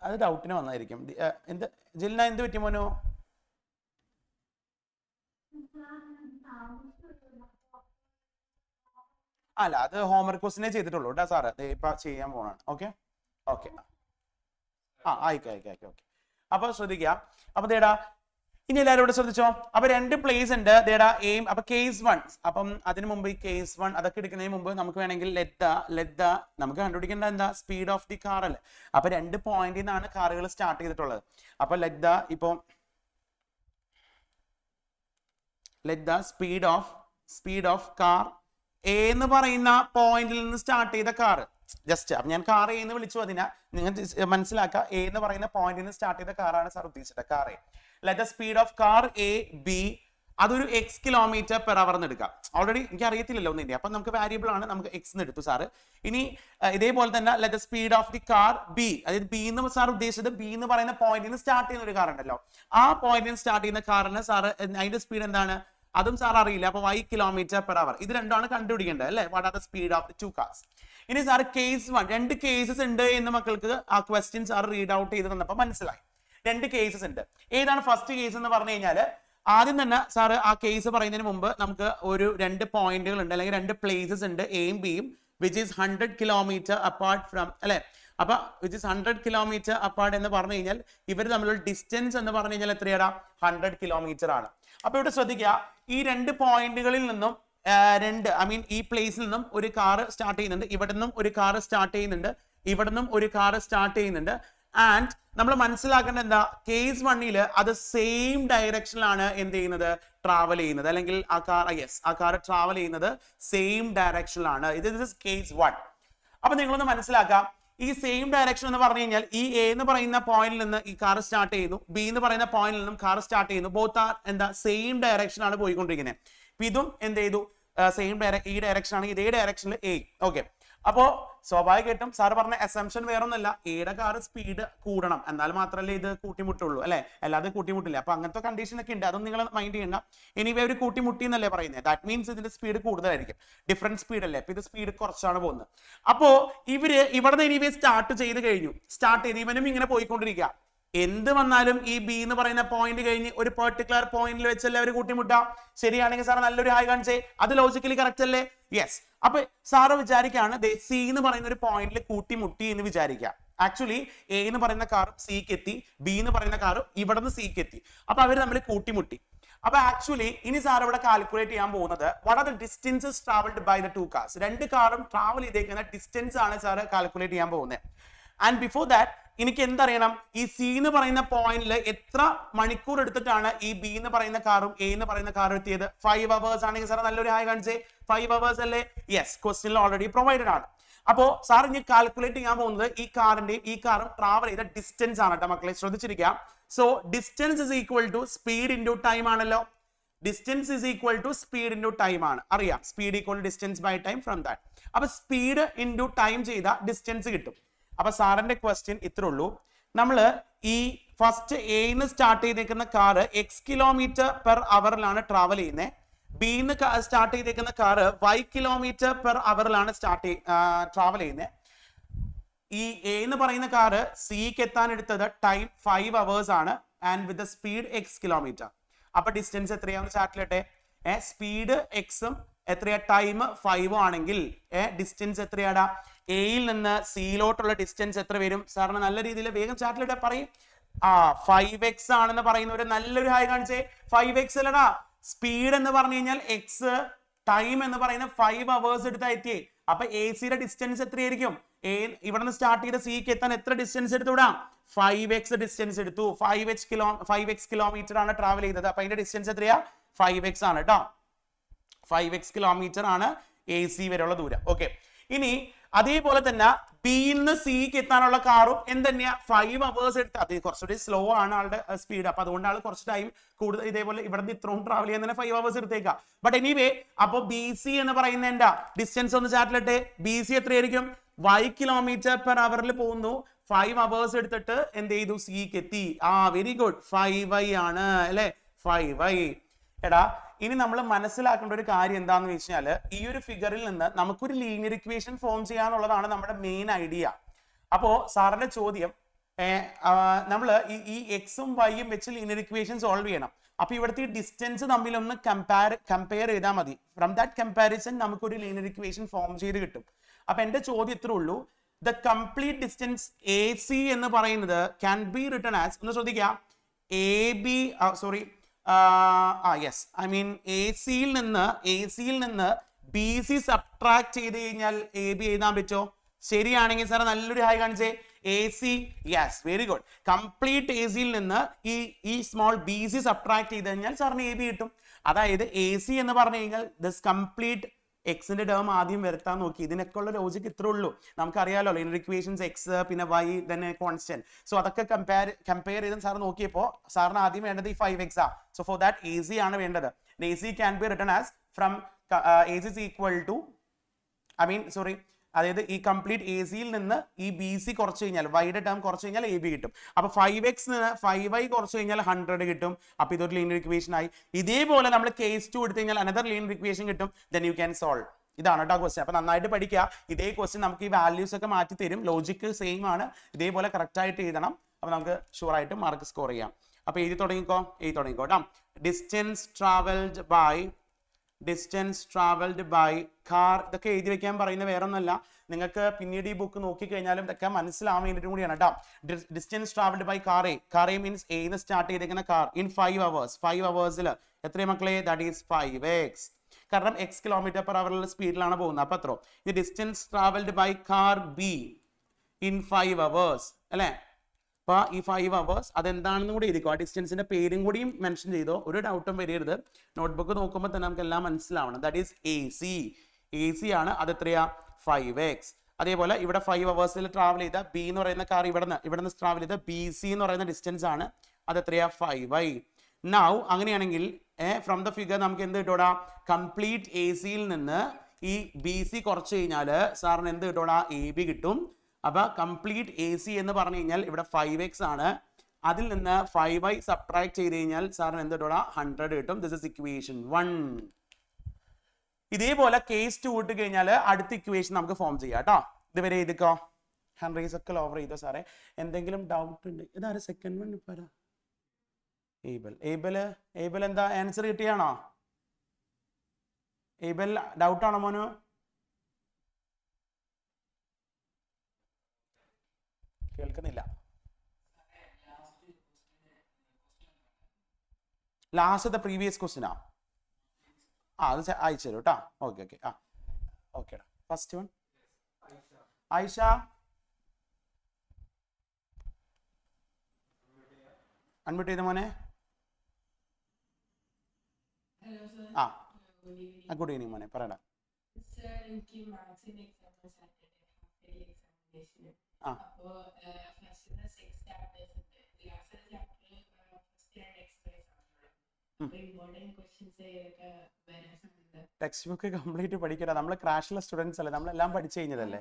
അത് ഡൗട്ടിന് വന്നായിരിക്കും. എന്ത് ജിൽന എന്ത് പറ്റി മോനോ? അല്ല, അത് ഹോംവർക്ക് ക്വസ്റ്റിനെ ചെയ്തിട്ടുള്ളൂ കേട്ടോ സാറ്, ഇപ്പൊ ചെയ്യാൻ പോണാണ്. ഓക്കെ ഓക്കെ ആയിക്കോട്ടെ. ഓക്കെ, അപ്പൊ ശ്രദ്ധിക്കുക. അപ്പൊ ദേടാ ഇനി എല്ലാവരും ഇവിടെ ശ്രദ്ധിച്ചോ. അപ്പൊ 2 പ്ലേസ് ഉണ്ട് ദേടാ എയിം. അപ്പൊ കേസ് 1, അപ്പം അതിന് മുമ്പ് ഈ കേസ് 1 അതൊക്കെ എടുക്കുന്നതിന് മുമ്പ് നമുക്ക് വേണമെങ്കിൽ ലെറ്റ് നമുക്ക് കണ്ടുപിടിക്കേണ്ട എന്താ, സ്പീഡ് ഓഫ് ദി കാർ അല്ലേ. അപ്പൊ 2 പോയിന്റിൽ നിന്നാണ് കാറുകൾ സ്റ്റാർട്ട് ചെയ്തിട്ടുള്ളത്. അപ്പൊ ഇപ്പൊ let the speed of car A എന്ന് പറയുന്ന പോയിന്റിൽ നിന്ന് സ്റ്റാർട്ട് ചെയ്ത കാർ. ജസ്റ്റ് അപ്പൊ ഞാൻ കാർ എ എന്ന് വിളിച്ചു, അതിനാ നിങ്ങൾ മനസ്സിലാക്കുക, എ എന്ന് പറയുന്ന പോയിന്റിൽ നിന്ന് സ്റ്റാർട്ട് ചെയ്ത കാറാണ് സാർ ഉദ്ദേശിച്ചത്, car A. let the speed of car A B അതൊരു x km/h എന്ന് എടുക്കാം. ഓൾറെഡി എനിക്ക് അറിയത്തില്ലല്ലോ ഒന്നിന്റെ, അപ്പൊ നമുക്ക് വാരിയബിൾ ആണ്, നമുക്ക് x എന്ന് എടുത്തു സാറ്. ഇനി ഇതേപോലെ തന്നെ let the speed of the car B, അതായത് ബി എന്ന് സാർ ഉദ്ദേശിച്ചത് ബി എന്ന് പറയുന്ന പോയിന്റിൽ നിന്ന് സ്റ്റാർട്ട് ചെയ്യുന്ന ഒരു കാർ ഉണ്ടല്ലോ, ആ പോയിന്റിൽ നിന്ന് സ്റ്റാർട്ട് ചെയ്യുന്ന കാറിന് സാറ് അതിന്റെ സ്പീഡ് എന്താണ് അതും സാർ അറിയില്ല. അപ്പൊ y km/h, ഇത് രണ്ടാണ് കണ്ടുപിടിക്കേണ്ടത് അല്ലെ. What are the speed of the 2 cars. ഇനി സാർ കേസ് 1, 2 കേസസ് ഉണ്ട് എന്ന് മക്കൾക്ക് ആ ക്വസ്റ്റ്യൻ സാർ റീഡ് ഔട്ട് ചെയ്ത് തന്നപ്പോൾ മനസ്സിലായി. 2 കേസസ് ഉണ്ട്. ഏതാണ് ഫസ്റ്റ് കേസ് എന്ന് പറഞ്ഞു കഴിഞ്ഞാൽ, ആദ്യം തന്നെ സാറ് ആ കേസ് പറയുന്നതിന് മുമ്പ് നമുക്ക് ഒരു 2 പോയിന്റുകൾ ഉണ്ട്, അല്ലെങ്കിൽ 2 പ്ലേസസ് ഉണ്ട്, എയും ബിയും, which is 100 km apart from അല്ലെ. അപ്പൊ വിച്ച് ഇസ് 100 km അപ്പാർട്ട് എന്ന് പറഞ്ഞു കഴിഞ്ഞാൽ ഇവർ തമ്മിലുള്ള ഡിസ്റ്റൻസ് എന്ന് പറഞ്ഞു കഴിഞ്ഞാൽ എത്രയാണ്, 100 km ആണ്. അപ്പൊ ഇവിടെ ശ്രദ്ധിക്കുക, ഈ 2 പോയിന്റുകളിൽ നിന്നും ഈ പ്ലേസിൽ നിന്നും ഒരു കാർ സ്റ്റാർട്ട് ചെയ്യുന്നുണ്ട്, ഇവിടെ നിന്നും ഒരു കാർ സ്റ്റാർട്ട് ചെയ്യുന്നുണ്ട്, ഇവിടെ നിന്നും ഒരു കാർ സ്റ്റാർട്ട് ചെയ്യുന്നുണ്ട്. ആൻഡ് നമ്മൾ മനസ്സിലാക്കേണ്ട എന്താ, കേസ് 1 അത് സെയിം ഡയറക്ഷനിലാണ് എന്ത് ചെയ്യുന്നത്, ട്രാവൽ ചെയ്യുന്നത്, അല്ലെങ്കിൽ ആ കാർ ട്രാവൽ ചെയ്യുന്നത് സെയിം ഡയറക്ഷനിലാണ്. ഇത് കേസ് 1. അപ്പൊ നിങ്ങളൊന്ന് മനസ്സിലാക്കാം, ഈ സെയിം ഡയറക്ഷൻ എന്ന് പറഞ്ഞു കഴിഞ്ഞാൽ ഈ എ എന്ന് പറയുന്ന പോയിന്റിൽ നിന്ന് ഈ കാർ സ്റ്റാർട്ട് ചെയ്യുന്നു, ബി എന്ന് പറയുന്ന പോയിന്റിൽ നിന്നും കാർ സ്റ്റാർട്ട് ചെയ്യുന്നു, ബോത്ത് ആർ എന്താ സെയിം ഡയറക്ഷൻ ആണ് പോയിക്കൊണ്ടിരിക്കുന്നത്. ഇതും എന്ത് ചെയ്തു, സെയിം ഈ ഡയറക്ഷൻ ആണ്, ഇതേ ഡയറക്ഷനിൽ എ. ഓക്കെ, അപ്പോ സ്വാഭാവികമായിട്ടും സാർ പറഞ്ഞ അസംഷൻ വേറൊന്നല്ല, എയുടെ കാർ സ്പീഡ് കൂടണം, എന്നാൽ മാത്രമല്ലേ ഇത് കൂട്ടിമുട്ടുള്ളൂ അല്ലെ, അല്ലാതെ കൂട്ടിമുട്ടില്ല. അപ്പൊ അങ്ങനത്തെ കണ്ടീഷൻ ഒക്കെ ഉണ്ട്, അതൊന്നും നിങ്ങൾ മൈൻഡ് ചെയ്യണ്ട. എനിവേ ഒരു കൂട്ടിമുട്ടി എന്നല്ലേ പറയുന്നത്, ദാറ്റ് മീൻസ് ഇതിന്റെ സ്പീഡ് കൂടുതലായിരിക്കും, ഡിഫറെന്റ് സ്പീഡ് അല്ലേ. അപ്പൊ ഇത് സ്പീഡ് കുറച്ചാണ് പോകുന്നത്. അപ്പോ ഇവര് ഇവിടെ എനിവേ സ്റ്റാർട്ട് ചെയ്ത് കഴിഞ്ഞു, ഇവനും ഇങ്ങനെ പോയിക്കൊണ്ടിരിക്കുക. എന്ത് വന്നാലും ഈ ബി എന്ന് പറയുന്ന പോയിന്റ് കഴിഞ്ഞ് ഒരു പെർട്ടിക്കുലർ പോയിന്റിൽ വെച്ചല്ലേ അവർ കൂട്ടിമുട്ടാം. ശരിയാണെങ്കിൽ സാർ നല്ലൊരു ഹായ് കാണിച്ചേ, അത് ലോജിക്കലി കറക്റ്റ് അല്ലേ? യെസ്. അപ്പൊ സാറ് വിചാരിക്കുകയാണ് സി എന്ന് പറയുന്ന ഒരു പോയിന്റിൽ കൂട്ടിമുട്ടി എന്ന് വിചാരിക്കുക. ആക്ച്വലി എ എന്ന് പറയുന്ന കാറും സിക്ക് എത്തി, ബി എന്ന് പറയുന്ന കാറും ഇവിടെ നിന്ന് സിക്ക് എത്തി, അപ്പൊ അവർ തമ്മിൽ കൂട്ടിമുട്ടി. അപ്പൊ ആക്ച്വലി ഇനി സാർ ഇവിടെ കാൽക്കുലേറ്റ് ചെയ്യാൻ പോകുന്നത് what are the distances travelled by the 2 cars. 2 കാറും ട്രാവൽ ചെയ്തേക്കുന്ന ഡിസ്റ്റൻസ് ആണ് സാർ കാൽക്കുലേറ്റ് ചെയ്യാൻ പോകുന്നത്. ആൻഡ് ബിഫോർ ദാറ്റ് എനിക്ക് എന്തറിയണം, ഈ സി എന്ന് പറയുന്ന പോയിന്റിൽ എത്ര മണിക്കൂർ എടുത്തിട്ടാണ് ഈ ബി എന്ന് പറയുന്ന കാറും എ എന്ന് പറയുന്ന കാറും എത്തിയത്. 5 hours ആണെങ്കിൽ സാർ നല്ലൊരു ഹായ് കാണിച്ചേ, 5 hours അല്ലേ? യെസ്, ക്വസ്റ്റ്യനിൽ ഓൾറെഡി പ്രൊവൈഡഡ് ആണ്. അപ്പോ സാർ ഇനി കാൽക്കുലേറ്റ് ചെയ്യാൻ പോകുന്നത് ഈ കാറിന്റെയും ഈ കാറും ട്രാവൽ ചെയ്ത ഡിസ്റ്റൻസ് ആണ് കേട്ടോ മക്കളെ, ശ്രദ്ധിച്ചിരിക്കുക. So distance is equal to speed into time ആണല്ലോ. Distance is equal to speed into time ആണ്, അറിയാം. Speed equal distance by time from that. അപ്പൊ സ്പീഡ് ഇൻടു ടൈം ചെയ്ത ഡിസ്റ്റൻസ് കിട്ടും. അപ്പൊ സാറിന്റെ ക്വസ്റ്റ്യൻ ഇത്രേ ഉള്ളൂ. നമ്മള് ഈ ഫസ്റ്റ് എന്ന് സ്റ്റാർട്ട് ചെയ്തേക്കുന്ന കാറ് x km/h ട്രാവൽ ചെയ്യുന്നത്, ബിന്ന് സ്റ്റാർട്ട് ചെയ്തേക്കുന്ന കാറ് 5 കിലോമീറ്റർ പെർ അവറിലാണ് ട്രാവൽ ചെയ്യുന്നത്. ഈ എ എന്ന് പറയുന്ന കാറ് സിക്ക് എത്താൻ എടുത്തത് ടൈം 5 hours ആണ് and with speed x kilometre. അപ്പൊ ഡിസ്റ്റൻസ് എത്രയാണെന്ന് ചാർട്ടിലിട്ടെ. സ്പീഡ് എക്സും എത്രയാ ടൈം 5 ആണെങ്കിൽ ഡിസ്റ്റൻസ് എത്രയാടാ? എയിൽ നിന്ന് സിയിലോട്ടുള്ള ഡിസ്റ്റൻസ് എത്ര വരും സാറിന്? നല്ല രീതിയിൽ വേഗം ചാർട്ടിലിട്ടെ പറയും. 5x ആണെന്ന് പറയുന്ന ഒരു നല്ലൊരു ഹായ് കാണിച്ചേ. 5x അല്ലടാ, സ്പീഡ് എന്ന് പറഞ്ഞു കഴിഞ്ഞാൽ എക്സ്, ടൈം എന്ന് പറയുന്ന 5 hours എടുത്താ എത്തിയേ. അപ്പൊ എ സിയുടെ ഡിസ്റ്റൻസ് എത്രയായിരിക്കും? ഇവിടെ നിന്ന് സ്റ്റാർട്ട് ചെയ്ത സിക്ക് എത്താൻ എത്ര ഡിസ്റ്റൻസ് എടുത്തുവിടാ? 5x ഡിസ്റ്റൻസ് എടുത്തു. 5x കിലോമീറ്റർ ആണ് ട്രാവൽ ചെയ്തത്. അപ്പൊ അതിന്റെ ഡിസ്റ്റൻസ് എത്രയാ? 5x ആണ് കേട്ടോ. 5x കിലോമീറ്റർ ആണ് എ സി വരെയുള്ള ദൂരം. ഓക്കെ, ഇനി അതേപോലെ തന്നെ ബിന്ന് സിക്ക് എത്താനുള്ള കാറും എന്തെന്നെയാ 5 hours എടുത്ത്. അത് കുറച്ചുകൂടി സ്ലോ ആണ് ആളുടെ സ്പീഡ്. അപ്പൊ അതുകൊണ്ടാണ് കുറച്ച് ടൈം കൂടുതൽ. ഇതേപോലെ ഇവിടെ നിന്ന് ഇത്രയും ട്രാവൽ ചെയ്യാൻ തന്നെ 5 hours എടുത്തേക്കാം. ബട്ട് എനിവേ, അപ്പൊ ബി സി എന്ന് പറയുന്ന എന്താ ഡിസ്റ്റൻസ് ഒന്ന് ചാറ്റിലിട്ടെ. ബി സി എത്രയായിരിക്കും? 5 കിലോമീറ്റർ പെർ അവറിൽ പോകുന്നു. 5 hours എടുത്തിട്ട് എന്ത് ചെയ്തു? സിക്ക് എത്തി. Very good. 5y ആണ് അല്ലെ? 5y. എടാ, ഇനി നമ്മൾ മനസ്സിലാക്കേണ്ട ഒരു കാര്യം എന്താന്ന് വെച്ചാൽ ഈ ഒരു ഫിഗറിൽ നിന്ന് നമുക്കൊരു ലീനിയർ ഇക്വേഷൻ ഫോം ചെയ്യാനുള്ളതാണ് നമ്മുടെ മെയിൻ ഐഡിയ. അപ്പോ സാറിന്റെ ചോദ്യം, നമ്മൾ ഈ എക്സും വൈയും വെച്ച് ലീനിയർ ഇക്വേഷൻ സോൾവ് ചെയ്യണം. അപ്പൊ ഇവിടുത്തെ ഈ ഡിസ്റ്റൻസ് തമ്മിലൊന്ന് കമ്പയർ ചെയ്താൽ മതി. ഫ്രം ദാറ്റ് കമ്പാരിസൺ നമുക്കൊരു ലീനിയർ ഇക്വേഷൻ ഫോം ചെയ്ത് കിട്ടും. അപ്പൊ എന്റെ ചോദ്യം ഇത്രേ ഉള്ളൂ. The complete distance A C എന്ന് പറയുന്നത് ക്യാൻ ബി റിട്ടൺ ആസ്, ഒന്ന് ശ്രദ്ധിക്കാം, A B sorry yes, I mean A സിയിൽ നിന്ന് ബി സി സബ്ട്രാക്ട് ചെയ്ത് കഴിഞ്ഞാൽ എ ബി എഴുതാൻ പറ്റുമോ? ശരിയാണെങ്കിൽ സാർ നല്ലൊരു ഹായ് കാണിച്ചേ. A C, yes, very good. Complete A സിയിൽ നിന്ന് ഈ സ്മോൾ ബി സി സബ്ട്രാക്ട് ചെയ്ത് കഴിഞ്ഞാൽ സാറിന് എ ബി കിട്ടും. അതായത് എ സി എന്ന് പറഞ്ഞു കഴിഞ്ഞാൽ ദിസ് കംപ്ലീറ്റ് എക്സിന്റെ ടേം ആദ്യം വരുത്താൻ നോക്കി. ഇതിനൊക്കെ ഉള്ള ലോജിക്ക് ഇത്രേ ഉള്ളൂ. നമുക്കറിയാലോ ലീനിയർ ഇക്വേഷൻസ് എക്സ് പിന്നെ വൈ തന്നെ കോൺസ്റ്റന്റ്. സോ അതൊക്കെ കമ്പയർ ചെയ്ത് സാർ നോക്കിയപ്പോൾ സാറിന് ആദ്യം വേണ്ടത് ഈ 5x ആ. So for that A C ആണ് വേണ്ടത്. A C can be written as from A C is equal to, അതായത് ഈ കംപ്ലീറ്റ് എ സിയിൽ നിന്ന് ഈ ബി സി കുറച്ച് കഴിഞ്ഞാൽ വൈയുടെ ടേം കുറച്ച് കഴിഞ്ഞാൽ എ ബി കിട്ടും. അപ്പൊ 5x 5y കുറച്ച് കഴിഞ്ഞാൽ 100 കിട്ടും. അപ്പൊ ഇതൊരു ലീനിയർ ഇക്വേഷൻ ആയി. ഇതേപോലെ നമ്മൾ കേസ് 2 എടുത്തു കഴിഞ്ഞാൽ അനദർ ലീനിയർ ഇക്വേഷൻ കിട്ടും. Then you can solve. ഇതാണ് കേട്ടോ ക്വസ്റ്റ്യൻ. അപ്പൊ നന്നായിട്ട് പഠിക്കുക. ഇതേ ക്വസ്റ്റ്യൻ നമുക്ക് ഈ വാല്യൂസ് ഒക്കെ മാറ്റി തരും. ലോജിക്ക് സെയിം ആണ്. ഇതേപോലെ കറക്റ്റ് ആയിട്ട് എഴുതണം. അപ്പൊ നമുക്ക് ഷുവർ ആയിട്ട് മാർക്ക് സ്കോർ ചെയ്യാം. അപ്പൊ എഴുതി തുടങ്ങിക്കോ കേട്ടോ. Distance travelled by car. ഇതൊക്കെ എഴുതി വെക്കാൻ പറയുന്ന വേറെ ഒന്നല്ല, നിങ്ങൾക്ക് പിന്നീട് ഈ ബുക്ക് നോക്കിക്കഴിഞ്ഞാലും ഇതൊക്കെ മനസ്സിലാവാൻ വേണ്ടിയിട്ടും കൂടിയാണ് കേട്ടോ. Distance travelled by car A means എന്ന് സ്റ്റാർട്ട് ചെയ്തേക്കുന്ന കാർ ഇൻ 5 hours. 5 hours എത്രയും മക്കളെ? That is 5x. കാരണം x കിലോമീറ്റർ പെർ അവറിലുള്ള സ്പീഡിലാണ് പോകുന്നത്. അപ്പൊ എത്രോ? ഈ distance travelled by car B in 5 hours അല്ലെ? അപ്പൊ ഈ 5 hours അതെന്താണെന്ന് കൂടി എഴുതിക്കോ. ആ ഡിസ്റ്റൻസിന്റെ പേരും കൂടിയും മെൻഷൻ ചെയ്തോ. ഒരു ഡൗട്ടും വരരുത്. നോട്ട്ബുക്ക് നോക്കുമ്പോൾ തന്നെ നമുക്ക് എല്ലാം മനസ്സിലാവണം. ദാറ്റ് ഈസ് എ സി ആണ്. അത് എത്രയാ? 5x. അതേപോലെ ഇവിടെ 5 hours ട്രാവൽ ചെയ്ത ബി എന്ന് പറയുന്ന കാർ ഇവിടെ നിന്ന് ട്രാവൽ ചെയ്ത ബി സി എന്ന് പറയുന്ന ഡിസ്റ്റൻസ് ആണ്. അത് എത്രയാ? 5y. നൗ അങ്ങനെയാണെങ്കിൽ ഫ്രം ദ ഫിഗർ നമുക്ക് എന്ത് കിട്ടോടാ? കംപ്ലീറ്റ് എ സിയിൽ നിന്ന് ഈ ബി സി കുറച്ച് കഴിഞ്ഞാൽ സാറിന് എന്ത് കിട്ടോടാ? എ ബി കിട്ടും. അപ്പൊ കംപ്ലീറ്റ് എ സി എന്ന് പറഞ്ഞു കഴിഞ്ഞാൽ ഇവിടെ 5x ആണ്. അതിൽ നിന്ന് 5y സബ്ട്രാക്ട് ചെയ്ത് കഴിഞ്ഞാൽ സാറിന് എന്ത് കിട്ടോടാ? 100 കിട്ടും. This is equation 1. ഇതേപോലെ കേസ് 2 ഇട്ട് കഴിഞ്ഞാൽ അടുത്ത ഇക്വേഷൻ നമുക്ക് ഫോം ചെയ്യാം കേട്ടോ. ഇതുവരെ എഴുതിക്കോ. ഹാൻഡ് റൈസ് ഒക്കെ ഓവർ ചെയ്തോ സാറേ. എന്തെങ്കിലും ഡൗട്ട് ഉണ്ട്? ഇതാരെ സെക്കൻഡ് വൺ ഇപ്പൊ? ഏബൽ എന്താ ആൻസർ കിട്ടിയാണോ? ഏബൽ ഡൗട്ട് ആണോ മോനു? കേൾക്കുന്നില്ല. ലാസ്റ്റ് പ്രീവിയസ് ക്വസ്റ്റ്യനാ? അത് അയച്ചു തരും കേട്ടോ. ഓക്കെ ഓക്കേടാ. First one Ayisha. അൺമ്യൂട്ട് ചെയ്ത മോനെ. ഗുഡ് ഈവനിങ് മോനെ, പറയടാ. ടെക്സ്റ്റ് ബുക്ക് കംപ്ലീറ്റ് പഠിക്കടാ. നമ്മൾ ക്രാഷുള്ള സ്റ്റുഡൻസ് അല്ലേ, നമ്മളെല്ലാം പഠിച്ചു കഴിഞ്ഞതല്ലേ,